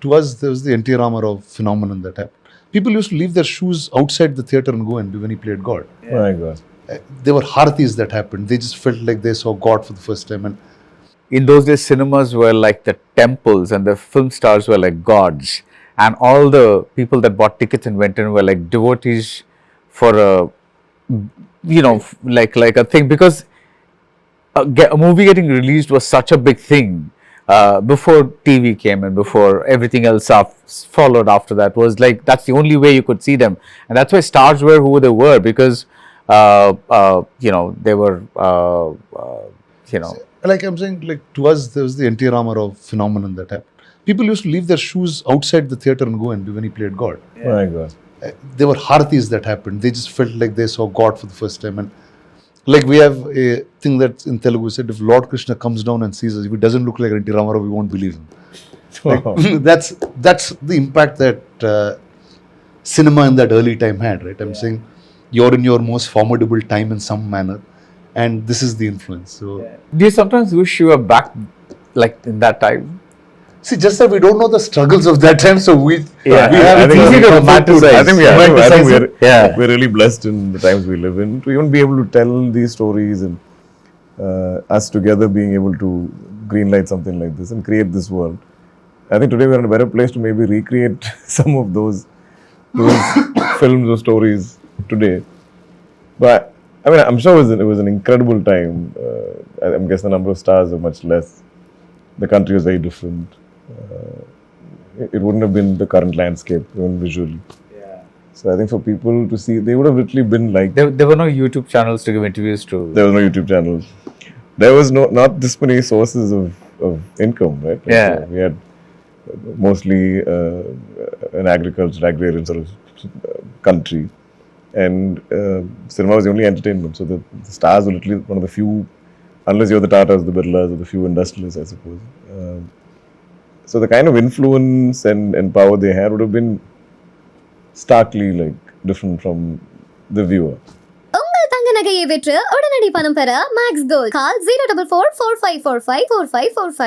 to us, there was the N.T. Ramarao phenomenon that happened. People used to leave their shoes outside the theatre and go and when he played God. Yeah. Oh my God. There were haratis that happened. They just felt like they saw God for the first time. And in those days, cinemas were like the temples and the film stars were like gods. And all the people that bought tickets and went in were like devotees for a, like a thing. Because a movie getting released was such a big thing. Before TV came and before everything else followed after that, was like that's the only way you could see them, and that's why stars were who they were, because they were like I'm saying, like to us, there was the N.T. Ramarao phenomenon that happened. People used to leave their shoes outside the theatre and go and when he played God. Yeah. Oh my God. There were haratis that happened. They just felt like they saw God for the first time. And like we have a thing that in Telugu said, if Lord Krishna comes down and sees us, if he doesn't look like N.T. Ramarao, we won't believe him. Like, that's the impact that cinema in that early time had, right? I'm saying you're in your most formidable time in some manner, and this is the influence. So, do you sometimes wish you were back, like in that time? See, just that we don't know the struggles of that time, so we it's easy to romanticize. I think we're really blessed in the times we live in to even be able to tell these stories, and us together being able to greenlight something like this and create this world. I think today we're in a better place to maybe recreate some of those films or stories today. But I mean, I'm sure it was an incredible time. I'm guessing the number of stars are much less. The country was very different. It wouldn't have been the current landscape, even visually. Yeah. So I think for people to see, they would have literally been like... There were no YouTube channels to give interviews to. There were no YouTube channels. There was not this many sources of income, right? Yeah. So we had mostly an agrarian sort of country. And cinema was the only entertainment. So the stars were literally one of the few, unless you're the Tatas, the Birlas, or the few industrialists, I suppose. So the kind of influence and power they had would have been starkly different from the viewer. உங்கள் தங்க நகையை விற்று உடனடி பணம் பெற maths gold கால் 04445454545